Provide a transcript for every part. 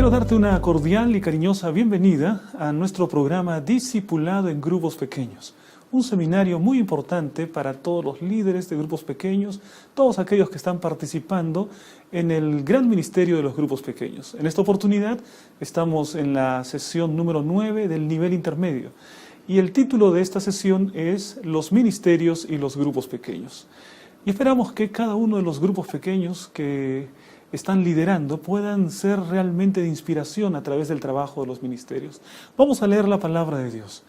Quiero darte una cordial y cariñosa bienvenida a nuestro programa Discipulado en Grupos Pequeños. Un seminario muy importante para todos los líderes de grupos pequeños, todos aquellos que están participando en el gran ministerio de los grupos pequeños. En esta oportunidad estamos en la sesión número 9 del nivel intermedio. Y el título de esta sesión es Los ministerios y los grupos pequeños. Y esperamos que cada uno de los grupos pequeños que están liderando puedan ser realmente de inspiración a través del trabajo de los ministerios. Vamos a leer la palabra de Dios.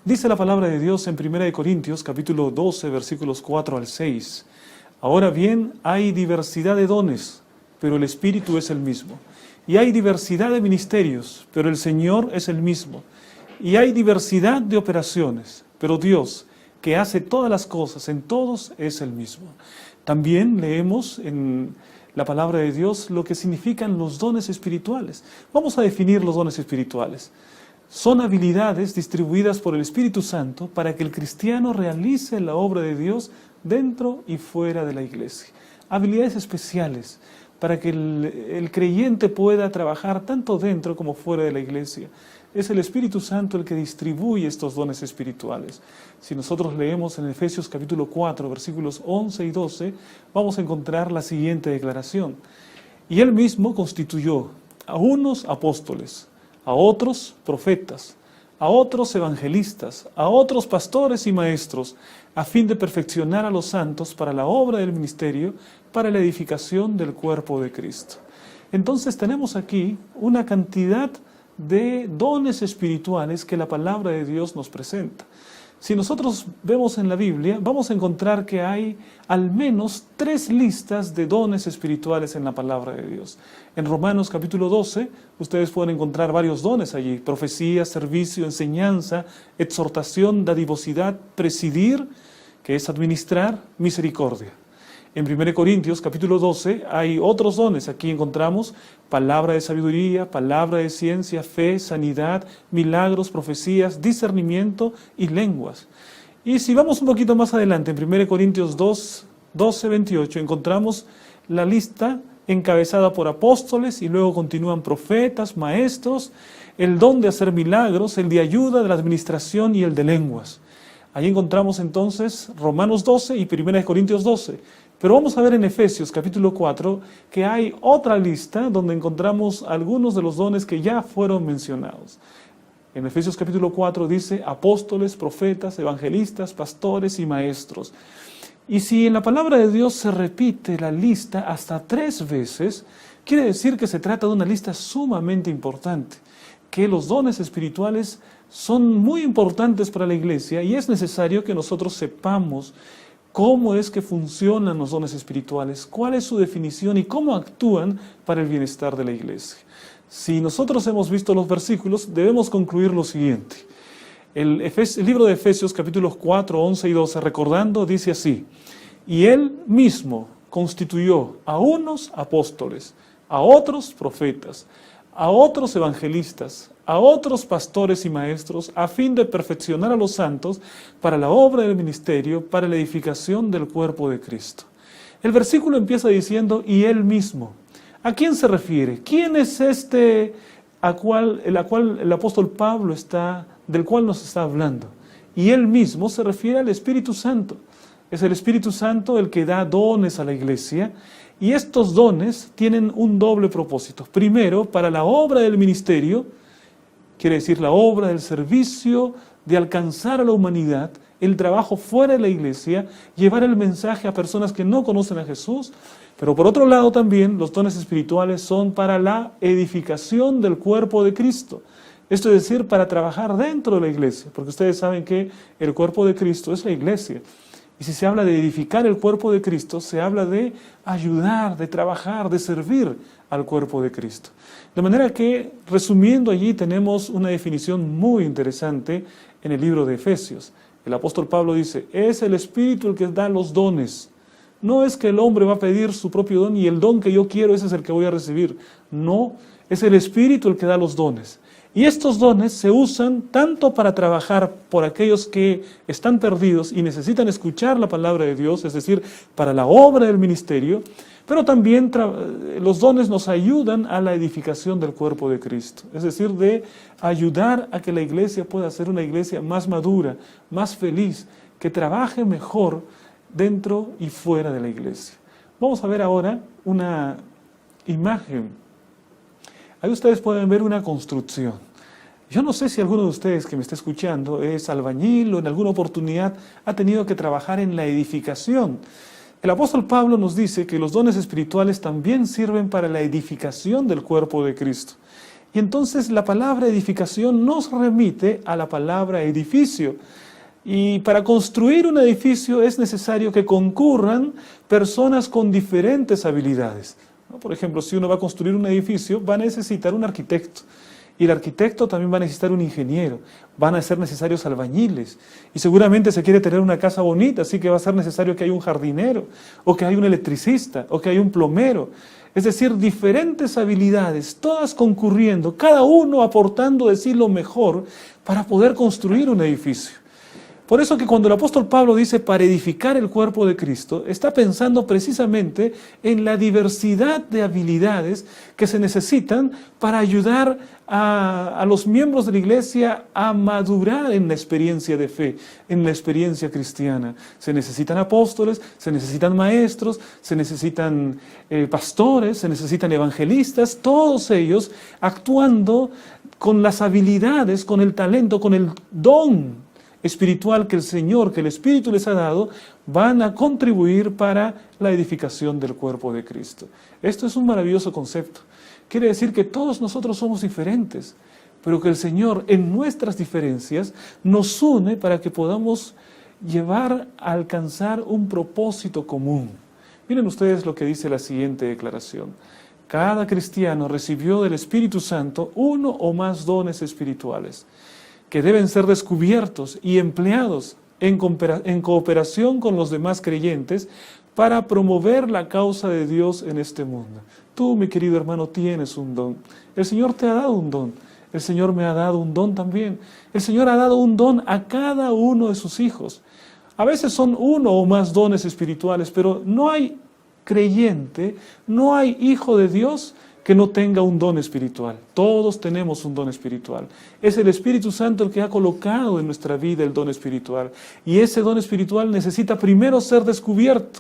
Dice la palabra de Dios en 1 Corintios, capítulo 12, versículos 4 al 6. Ahora bien, hay diversidad de dones, pero el Espíritu es el mismo. Y hay diversidad de ministerios, pero el Señor es el mismo. Y hay diversidad de operaciones, pero Dios, que hace todas las cosas en todos, es el mismo. También leemos en la palabra de Dios lo que significan los dones espirituales. Vamos a definir los dones espirituales. Son habilidades distribuidas por el Espíritu Santo para que el cristiano realice la obra de Dios dentro y fuera de la iglesia. Habilidades especiales para que el creyente pueda trabajar tanto dentro como fuera de la iglesia. Es el Espíritu Santo el que distribuye estos dones espirituales. Si nosotros leemos en Efesios capítulo 4, versículos 11 y 12, vamos a encontrar la siguiente declaración. Y Él mismo constituyó a unos apóstoles, a otros profetas, a otros evangelistas, a otros pastores y maestros, a fin de perfeccionar a los santos para la obra del ministerio, para la edificación del cuerpo de Cristo. Entonces tenemos aquí una cantidad de dones espirituales que la palabra de Dios nos presenta. Si nosotros vemos en la Biblia, vamos a encontrar que hay al menos 3 listas de dones espirituales en la palabra de Dios. En Romanos capítulo 12, ustedes pueden encontrar varios dones allí: profecía, servicio, enseñanza, exhortación, dadivosidad, presidir, que es administrar, misericordia. En 1 Corintios capítulo 12 hay otros dones. Aquí encontramos palabra de sabiduría, palabra de ciencia, fe, sanidad, milagros, profecías, discernimiento y lenguas. Y si vamos un poquito más adelante, en 1 Corintios 2, 12, 28, encontramos la lista encabezada por apóstoles y luego continúan profetas, maestros, el don de hacer milagros, el de ayuda, de la administración y el de lenguas. Ahí encontramos entonces Romanos 12 y 1 Corintios 12. Pero vamos a ver en Efesios capítulo 4 que hay otra lista donde encontramos algunos de los dones que ya fueron mencionados. En Efesios capítulo 4 dice apóstoles, profetas, evangelistas, pastores y maestros. Y si en la palabra de Dios se repite la lista hasta 3 veces, quiere decir que se trata de una lista sumamente importante, que los dones espirituales son muy importantes para la iglesia y es necesario que nosotros sepamos cómo es que funcionan los dones espirituales, cuál es su definición y cómo actúan para el bienestar de la iglesia. Si nosotros hemos visto los versículos, debemos concluir lo siguiente. El libro de Efesios, capítulos 4, 11 y 12, recordando, dice así: y Él mismo constituyó a unos apóstoles, a otros profetas, a otros evangelistas, a otros pastores y maestros, a fin de perfeccionar a los santos para la obra del ministerio, para la edificación del cuerpo de Cristo. El versículo empieza diciendo, y Él mismo. ¿A quién se refiere? ¿Quién es este del cual el apóstol Pablo del cual nos está hablando? Y Él mismo se refiere al Espíritu Santo. Es el Espíritu Santo el que da dones a la iglesia. Y estos dones tienen un doble propósito. Primero, para la obra del ministerio, quiere decir la obra del servicio, de alcanzar a la humanidad, el trabajo fuera de la iglesia, llevar el mensaje a personas que no conocen a Jesús. Pero por otro lado también, los dones espirituales son para la edificación del cuerpo de Cristo. Esto es decir, para trabajar dentro de la iglesia, porque ustedes saben que el cuerpo de Cristo es la iglesia. Y si se habla de edificar el cuerpo de Cristo, se habla de ayudar, de trabajar, de servir al cuerpo de Cristo. De manera que, resumiendo allí, tenemos una definición muy interesante en el libro de Efesios. El apóstol Pablo dice, es el Espíritu el que da los dones. No es que el hombre va a pedir su propio don y el don que yo quiero, ese es el que voy a recibir. No, es el Espíritu el que da los dones. Y estos dones se usan tanto para trabajar por aquellos que están perdidos y necesitan escuchar la palabra de Dios, es decir, para la obra del ministerio, pero también los dones nos ayudan a la edificación del cuerpo de Cristo, es decir, de ayudar a que la iglesia pueda ser una iglesia más madura, más feliz, que trabaje mejor dentro y fuera de la iglesia. Vamos a ver ahora una imagen. Ahí ustedes pueden ver una construcción. Yo no sé si alguno de ustedes que me está escuchando es albañil o en alguna oportunidad ha tenido que trabajar en la edificación. El apóstol Pablo nos dice que los dones espirituales también sirven para la edificación del cuerpo de Cristo. Y entonces la palabra edificación nos remite a la palabra edificio. Y para construir un edificio es necesario que concurran personas con diferentes habilidades. Por ejemplo, si uno va a construir un edificio, va a necesitar un arquitecto. Y el arquitecto también va a necesitar un ingeniero. Van a ser necesarios albañiles. Y seguramente se quiere tener una casa bonita, así que va a ser necesario que haya un jardinero, o que haya un electricista, o que haya un plomero. Es decir, diferentes habilidades, todas concurriendo, cada uno aportando de sí lo mejor para poder construir un edificio. Por eso que cuando el apóstol Pablo dice para edificar el cuerpo de Cristo, está pensando precisamente en la diversidad de habilidades que se necesitan para ayudar a los miembros de la iglesia a madurar en la experiencia de fe, en la experiencia cristiana. Se necesitan apóstoles, se necesitan maestros, se necesitan pastores, se necesitan evangelistas, todos ellos actuando con las habilidades, con el talento, con el don espiritual que el Señor, que el Espíritu les ha dado, van a contribuir para la edificación del cuerpo de Cristo. Esto es un maravilloso concepto. Quiere decir que todos nosotros somos diferentes, pero que el Señor en nuestras diferencias nos une para que podamos llevar a alcanzar un propósito común. Miren ustedes lo que dice la siguiente declaración. Cada cristiano recibió del Espíritu Santo uno o más dones espirituales, que deben ser descubiertos y empleados en cooperación con los demás creyentes para promover la causa de Dios en este mundo. Tú, mi querido hermano, tienes un don. El Señor te ha dado un don. El Señor me ha dado un don también. El Señor ha dado un don a cada uno de sus hijos. A veces son uno o más dones espirituales, pero no hay creyente, no hay hijo de Dios que no tenga un don espiritual. Todos tenemos un don espiritual. Es el Espíritu Santo el que ha colocado en nuestra vida el don espiritual. Y ese don espiritual necesita primero ser descubierto,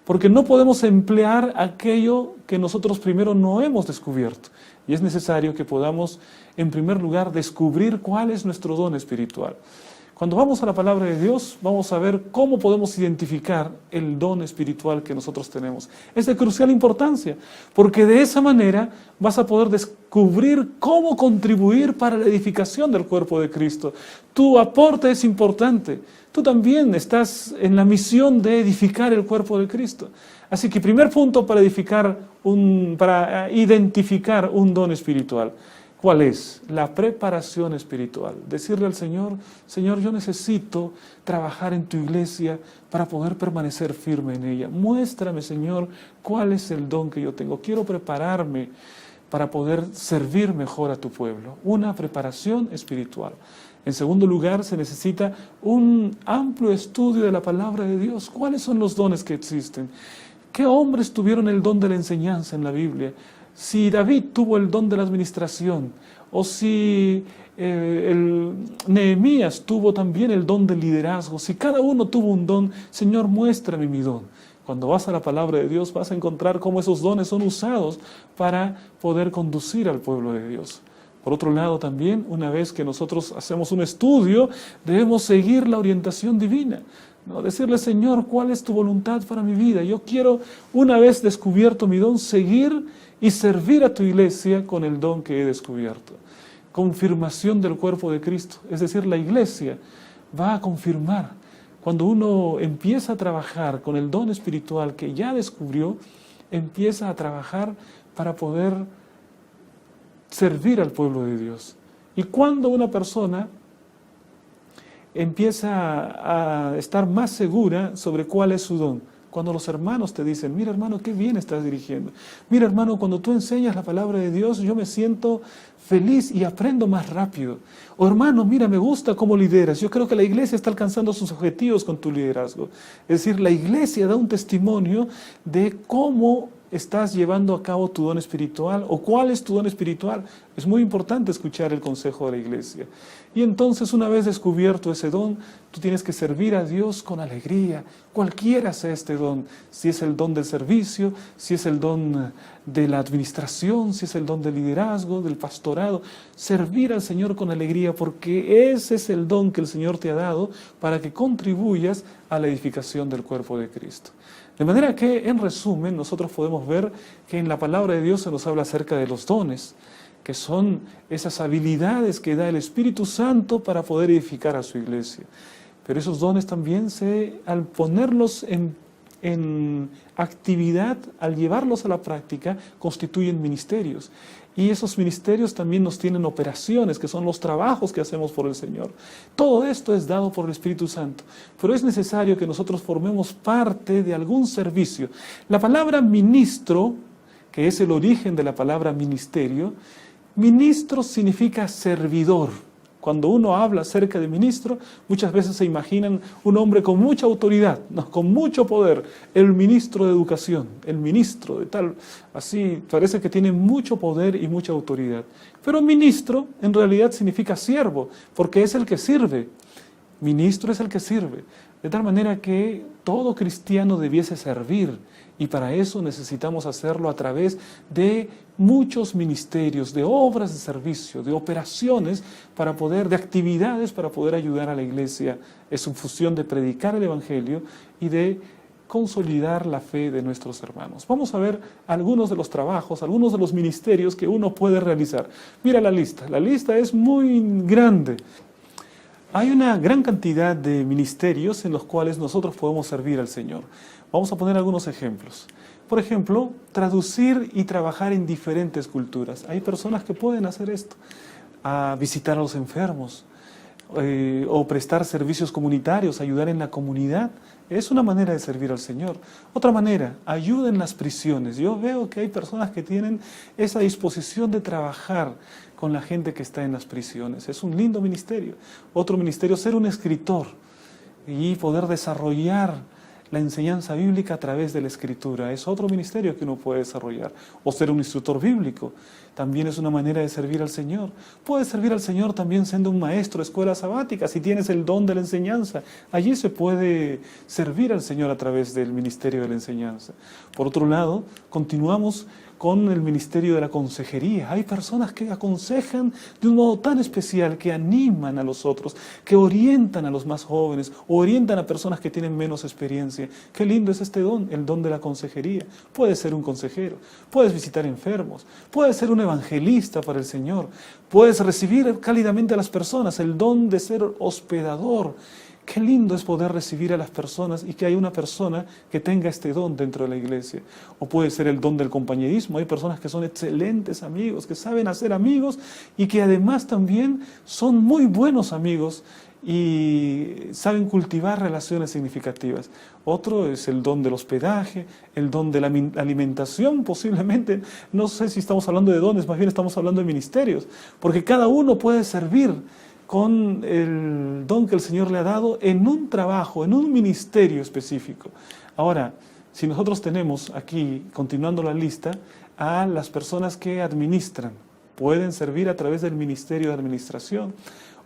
porque no podemos emplear aquello que nosotros primero no hemos descubierto. Y es necesario que podamos, en primer lugar, descubrir cuál es nuestro don espiritual. Cuando vamos a la palabra de Dios, vamos a ver cómo podemos identificar el don espiritual que nosotros tenemos. Es de crucial importancia, porque de esa manera vas a poder descubrir cómo contribuir para la edificación del cuerpo de Cristo. Tu aporte es importante. Tú también estás en la misión de edificar el cuerpo de Cristo. Así que primer punto para identificar un don espiritual. ¿Cuál es? La preparación espiritual. Decirle al Señor, Señor, yo necesito trabajar en tu iglesia para poder permanecer firme en ella. Muéstrame, Señor, cuál es el don que yo tengo. Quiero prepararme para poder servir mejor a tu pueblo. Una preparación espiritual. En segundo lugar, se necesita un amplio estudio de la palabra de Dios. ¿Cuáles son los dones que existen? ¿Qué hombres tuvieron el don de la enseñanza en la Biblia? Si David tuvo el don de la administración, o si Nehemías tuvo también el don del liderazgo, si cada uno tuvo un don, Señor, muéstrame mi don. Cuando vas a la palabra de Dios vas a encontrar cómo esos dones son usados para poder conducir al pueblo de Dios. Por otro lado también, una vez que nosotros hacemos un estudio, debemos seguir la orientación divina. ¿No? Decirle, Señor, ¿cuál es tu voluntad para mi vida? Yo quiero, una vez descubierto mi don, seguir y servir a tu iglesia con el don que he descubierto. Confirmación del cuerpo de Cristo, es decir, la iglesia va a confirmar. Cuando uno empieza a trabajar con el don espiritual que ya descubrió, empieza a trabajar para poder servir al pueblo de Dios. Y cuando una persona empieza a estar más segura sobre cuál es su don, Cuando los hermanos te dicen, mira hermano, qué bien estás dirigiendo. Mira hermano, cuando tú enseñas la palabra de Dios, yo me siento feliz y aprendo más rápido. O hermano, mira, me gusta cómo lideras. Yo creo que la iglesia está alcanzando sus objetivos con tu liderazgo. Es decir, la iglesia da un testimonio de cómo estás llevando a cabo tu don espiritual o cuál es tu don espiritual. Es muy importante escuchar el consejo de la iglesia. Y entonces, una vez descubierto ese don, tú tienes que servir a Dios con alegría, cualquiera sea este don, si es el don del servicio, si es el don de la administración, si es el don del liderazgo, del pastorado, servir al Señor con alegría, porque ese es el don que el Señor te ha dado para que contribuyas a la edificación del cuerpo de Cristo. De manera que, en resumen, nosotros podemos ver que en la palabra de Dios se nos habla acerca de los dones, que son esas habilidades que da el Espíritu Santo para poder edificar a su iglesia. Pero esos dones también, al ponerlos en actividad, al llevarlos a la práctica, constituyen ministerios. Y esos ministerios también nos tienen operaciones, que son los trabajos que hacemos por el Señor. Todo esto es dado por el Espíritu Santo, pero es necesario que nosotros formemos parte de algún servicio. La palabra ministro, que es el origen de la palabra ministerio, ministro significa servidor. Cuando uno habla acerca de ministro, muchas veces se imaginan un hombre con mucha autoridad, ¿no? Con mucho poder, el ministro de educación, el ministro de tal, así parece que tiene mucho poder y mucha autoridad. Pero ministro en realidad significa siervo, porque es el que sirve. Ministro es el que sirve. De tal manera que todo cristiano debiese servir, y para eso necesitamos hacerlo a través de muchos ministerios, de obras de servicio, de operaciones, de actividades para poder ayudar a la iglesia. Es una función de predicar el Evangelio y de consolidar la fe de nuestros hermanos. Vamos a ver algunos de los trabajos, algunos de los ministerios que uno puede realizar. Mira la lista es muy grande. Hay una gran cantidad de ministerios en los cuales nosotros podemos servir al Señor. Vamos a poner algunos ejemplos. Por ejemplo, traducir y trabajar en diferentes culturas. Hay personas que pueden hacer esto, visitar a los enfermos, o prestar servicios comunitarios, ayudar en la comunidad. Es una manera de servir al Señor. Otra manera, ayuda en las prisiones. Yo veo que hay personas que tienen esa disposición de trabajar con la gente que está en las prisiones. Es un lindo ministerio. Otro ministerio, ser un escritor y poder desarrollar la enseñanza bíblica a través de la escritura. Es otro ministerio que uno puede desarrollar. O ser un instructor bíblico. También es una manera de servir al Señor. Puedes servir al Señor también siendo un maestro de escuela sabática, si tienes el don de la enseñanza. Allí se puede servir al Señor a través del ministerio de la enseñanza. Por otro lado, continuamos con el ministerio de la consejería. Hay personas que aconsejan de un modo tan especial, que animan a los otros, que orientan a los más jóvenes, o orientan a personas que tienen menos experiencia. Qué lindo es este don, el don de la consejería. Puedes ser un consejero, puedes visitar enfermos, puedes ser un evangelista para el Señor, puedes recibir cálidamente a las personas, el don de ser hospedador. Qué lindo es poder recibir a las personas y que haya una persona que tenga este don dentro de la iglesia. O puede ser el don del compañerismo. Hay personas que son excelentes amigos, que saben hacer amigos y que además también son muy buenos amigos y saben cultivar relaciones significativas. Otro es el don del hospedaje, el don de la alimentación posiblemente. No sé si estamos hablando de dones, más bien estamos hablando de ministerios, porque cada uno puede servir con el don que el Señor le ha dado en un trabajo, en un ministerio específico. Ahora, si nosotros tenemos aquí, continuando la lista, a las personas que administran, pueden servir a través del ministerio de administración,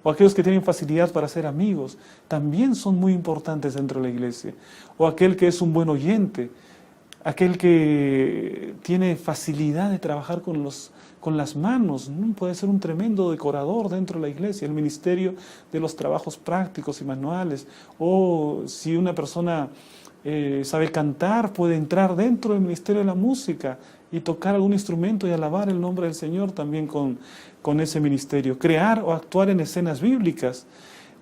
o aquellos que tienen facilidad para ser amigos, también son muy importantes dentro de la iglesia, o aquel que es un buen oyente, aquel que tiene facilidad de trabajar con las manos, puede ser un tremendo decorador dentro de la iglesia, el ministerio de los trabajos prácticos y manuales, o si una persona sabe cantar, puede entrar dentro del ministerio de la música y tocar algún instrumento y alabar el nombre del Señor también con ese ministerio. Crear o actuar en escenas bíblicas.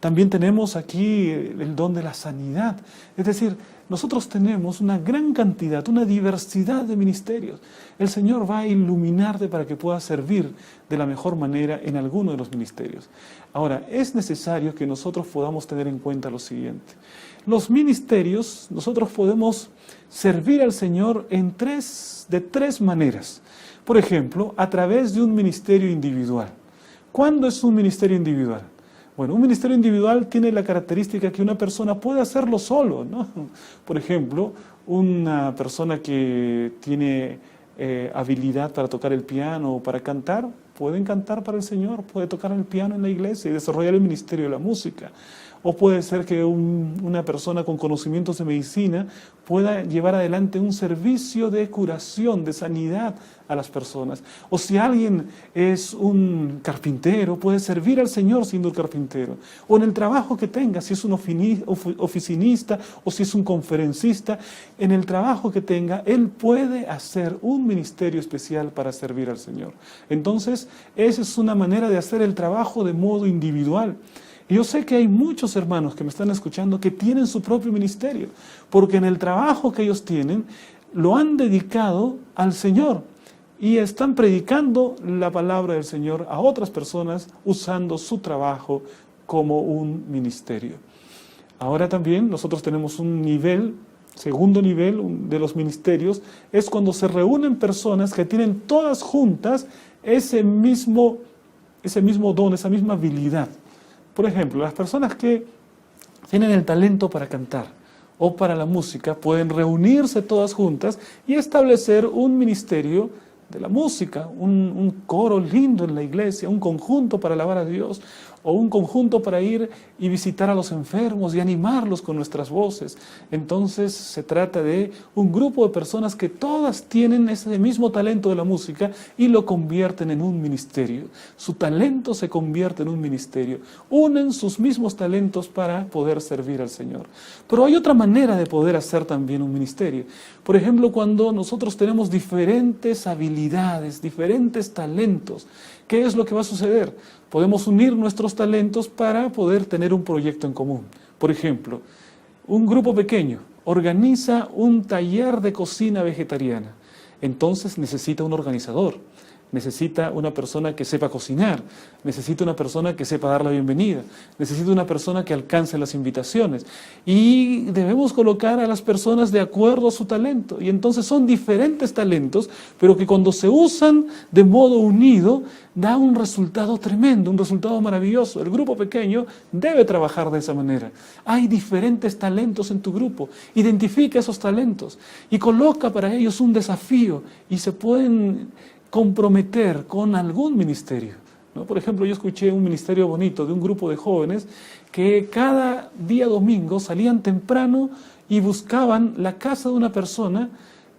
También tenemos aquí el don de la sanidad. Es decir, nosotros tenemos una gran cantidad, una diversidad de ministerios. El Señor va a iluminarte para que puedas servir de la mejor manera en alguno de los ministerios. Ahora, es necesario que nosotros podamos tener en cuenta lo siguiente. Los ministerios, nosotros podemos servir al Señor de tres maneras. Por ejemplo, a través de un ministerio individual. ¿Cuándo es un ministerio individual? Bueno, un ministerio individual tiene la característica que una persona puede hacerlo solo, ¿no? Por ejemplo, una persona que tiene habilidad para tocar el piano o para cantar, pueden cantar para el Señor, puede tocar el piano en la iglesia y desarrollar el ministerio de la música. O puede ser que una persona con conocimientos de medicina pueda llevar adelante un servicio de curación, de sanidad a las personas. O si alguien es un carpintero, puede servir al Señor siendo el carpintero. O en el trabajo que tenga, si es un oficinista o si es un conferencista, en el trabajo que tenga, él puede hacer un ministerio especial para servir al Señor. Entonces, esa es una manera de hacer el trabajo de modo individual. Y yo sé que hay muchos hermanos que me están escuchando que tienen su propio ministerio, porque en el trabajo que ellos tienen, lo han dedicado al Señor y están predicando la palabra del Señor a otras personas usando su trabajo como un ministerio. Ahora también nosotros tenemos un nivel, segundo nivel de los ministerios, es cuando se reúnen personas que tienen todas juntas ese mismo don, esa misma habilidad. Por ejemplo, las personas que tienen el talento para cantar o para la música pueden reunirse todas juntas y establecer un ministerio de la música, un coro lindo en la iglesia, un conjunto para alabar a Dios o un conjunto para ir y visitar a los enfermos y animarlos con nuestras voces. Entonces se trata de un grupo de personas que todas tienen ese mismo talento de la música y lo convierten en un ministerio. Su talento se convierte en un ministerio. Unen sus mismos talentos para poder servir al Señor. Pero hay otra manera de poder hacer también un ministerio. Por ejemplo, cuando nosotros tenemos diferentes habilidades, diferentes talentos, ¿qué es lo que va a suceder? Podemos unir nuestros talentos para poder tener un proyecto en común. Por ejemplo, un grupo pequeño organiza un taller de cocina vegetariana. Entonces necesita un organizador, necesita una persona que sepa cocinar, necesita una persona que sepa dar la bienvenida, necesita una persona que alcance las invitaciones. Y debemos colocar a las personas de acuerdo a su talento. Y entonces son diferentes talentos, pero que cuando se usan de modo unido, da un resultado tremendo, un resultado maravilloso. El grupo pequeño debe trabajar de esa manera. Hay diferentes talentos en tu grupo. Identifica esos talentos y coloca para ellos un desafío y se pueden comprometer con algún ministerio, ¿no? Por ejemplo, yo escuché un ministerio bonito de un grupo de jóvenes que cada día domingo salían temprano y buscaban la casa de una persona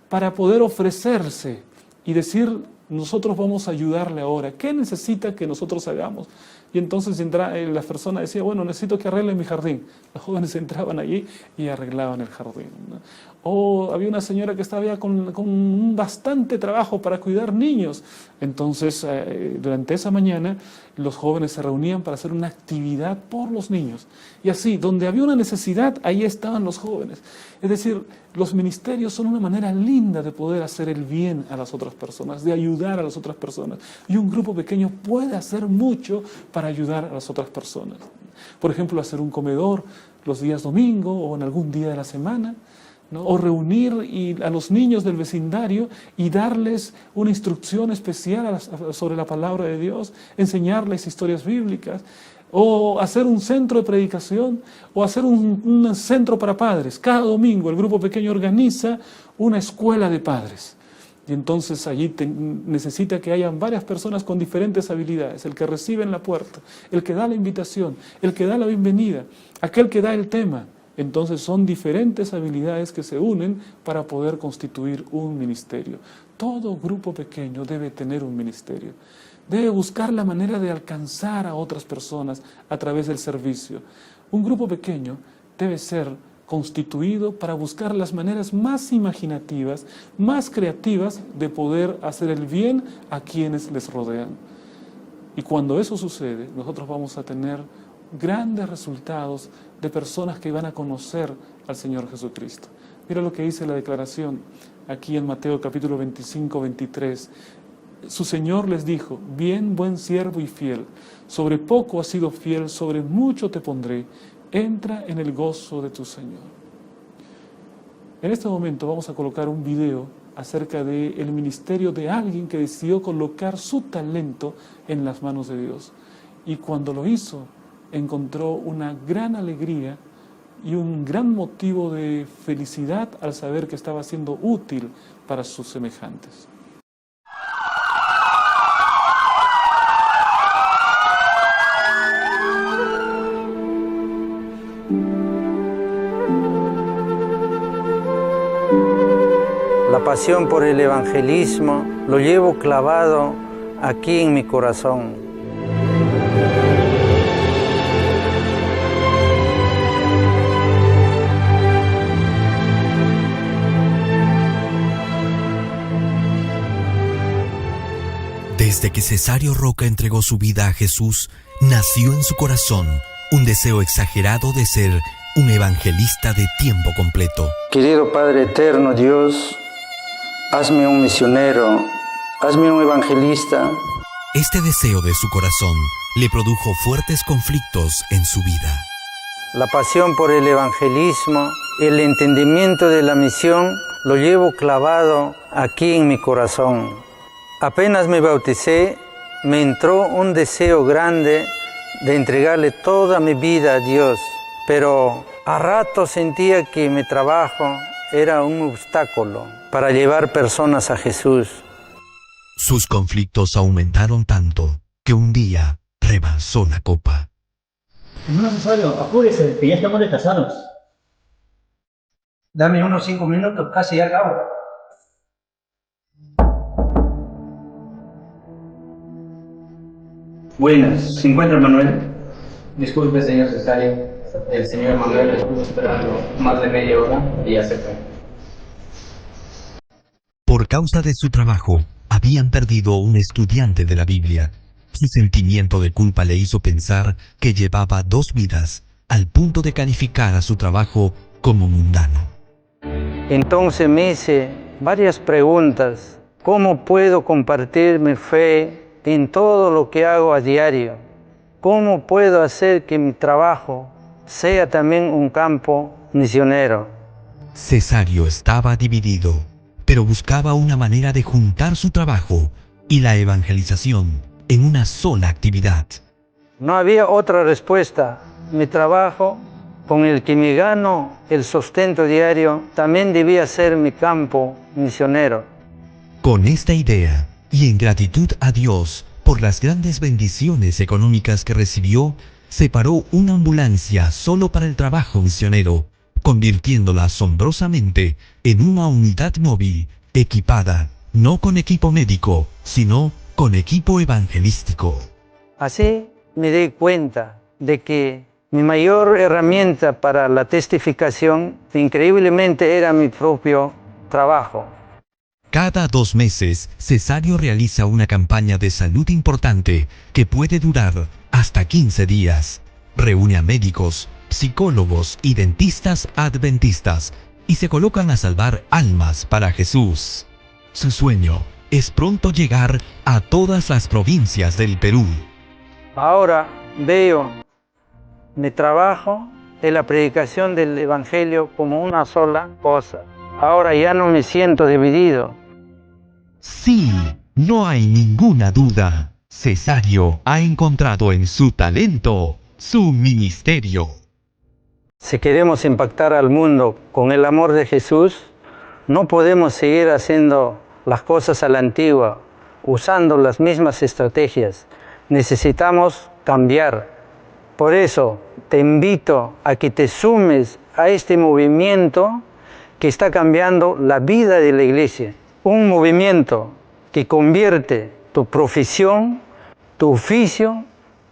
para poder ofrecerse y decir, nosotros vamos a ayudarle ahora, ¿qué necesita que nosotros hagamos? Y entonces la persona decía, bueno, necesito que arreglen mi jardín. Los jóvenes entraban allí y arreglaban el jardín, ¿no? O había una señora que estaba ya con bastante trabajo para cuidar niños. Entonces, durante esa mañana, los jóvenes se reunían para hacer una actividad por los niños. Y así, donde había una necesidad, ahí estaban los jóvenes. Es decir, los ministerios son una manera linda de poder hacer el bien a las otras personas, de ayudar a las otras personas. Y un grupo pequeño puede hacer mucho para ayudar a las otras personas. Por ejemplo, hacer un comedor los días domingo o en algún día de la semana, ¿no? O reunir a los niños del vecindario y darles una instrucción especial sobre la palabra de Dios, enseñarles historias bíblicas, o hacer un centro de predicación, o hacer un centro para padres. Cada domingo el grupo pequeño organiza una escuela de padres. Y entonces allí necesita que hayan varias personas con diferentes habilidades, el que recibe en la puerta, el que da la invitación, el que da la bienvenida, aquel que da el tema. Entonces son diferentes habilidades que se unen para poder constituir un ministerio. Todo grupo pequeño debe tener un ministerio. Debe buscar la manera de alcanzar a otras personas a través del servicio. Un grupo pequeño debe ser constituido para buscar las maneras más imaginativas, más creativas de poder hacer el bien a quienes les rodean. Y cuando eso sucede, nosotros vamos a tener grandes resultados de personas que van a conocer al Señor Jesucristo. Mira lo que dice la declaración aquí en Mateo capítulo 25, 23. Su Señor les dijo: bien, buen siervo y fiel, sobre poco has sido fiel, sobre mucho te pondré, entra en el gozo de tu Señor. En este momento vamos a colocar un video acerca del ministerio de alguien que decidió colocar su talento en las manos de Dios. Y cuando lo hizo, encontró una gran alegría y un gran motivo de felicidad al saber que estaba siendo útil para sus semejantes. La pasión por el evangelismo lo llevo clavado aquí en mi corazón. Desde que Cesario Roca entregó su vida a Jesús, nació en su corazón un deseo exagerado de ser un evangelista de tiempo completo. Querido Padre eterno Dios, hazme un misionero, hazme un evangelista. Este deseo de su corazón le produjo fuertes conflictos en su vida. La pasión por el evangelismo, el entendimiento de la misión, lo llevo clavado aquí en mi corazón. Apenas me bauticé, me entró un deseo grande de entregarle toda mi vida a Dios, pero a rato sentía que mi trabajo era un obstáculo para llevar personas a Jesús. Sus conflictos aumentaron tanto que un día rebasó la copa. No es necesario, apúrese, que ya estamos descansados. Dame unos 5 minutos, casi ya acabo. Buenas, ¿se encuentra Manuel? Disculpe, señor secretario. El señor Manuel estuvo esperando más de media hora y ya se fue. Por causa de su trabajo, habían perdido un estudiante de la Biblia. Su sentimiento de culpa le hizo pensar que llevaba 2 vidas, al punto de calificar a su trabajo como mundano. Entonces me hice varias preguntas. ¿Cómo puedo compartir mi fe en todo lo que hago a diario? ¿Cómo puedo hacer que mi trabajo sea también un campo misionero? Cesario estaba dividido, pero buscaba una manera de juntar su trabajo y la evangelización en una sola actividad. No había otra respuesta. Mi trabajo, con el que me gano el sustento diario, también debía ser mi campo misionero. Con esta idea, y en gratitud a Dios por las grandes bendiciones económicas que recibió, separó una ambulancia solo para el trabajo misionero, convirtiéndola asombrosamente en una unidad móvil, equipada, no con equipo médico, sino con equipo evangelístico. Así me di cuenta de que mi mayor herramienta para la testificación increíblemente era mi propio trabajo. Cada 2 meses, Cesario realiza una campaña de salud importante que puede durar hasta 15 días. Reúne a médicos, psicólogos y dentistas adventistas y se colocan a salvar almas para Jesús. Su sueño es pronto llegar a todas las provincias del Perú. Ahora veo mi trabajo de la predicación del Evangelio como una sola cosa. Ahora ya no me siento dividido. Sí, no hay ninguna duda. Cesario ha encontrado en su talento su ministerio. Si queremos impactar al mundo con el amor de Jesús, no podemos seguir haciendo las cosas a la antigua, usando las mismas estrategias. Necesitamos cambiar. Por eso te invito a que te sumes a este movimiento que está cambiando la vida de la iglesia. Un movimiento que convierte tu profesión, tu oficio,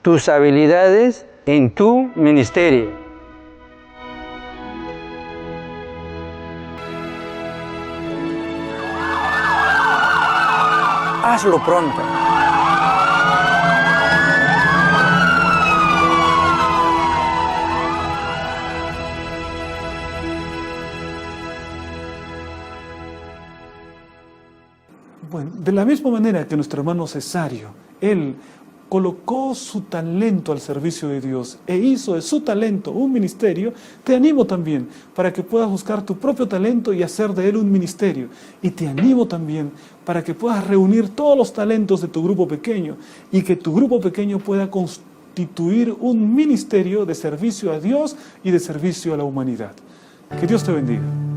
tus habilidades en tu ministerio. Hazlo pronto. Bueno, de la misma manera que nuestro hermano Cesario, él colocó su talento al servicio de Dios e hizo de su talento un ministerio, te animo también para que puedas buscar tu propio talento y hacer de él un ministerio. Y te animo también para que puedas reunir todos los talentos de tu grupo pequeño y que tu grupo pequeño pueda constituir un ministerio de servicio a Dios y de servicio a la humanidad. Que Dios te bendiga.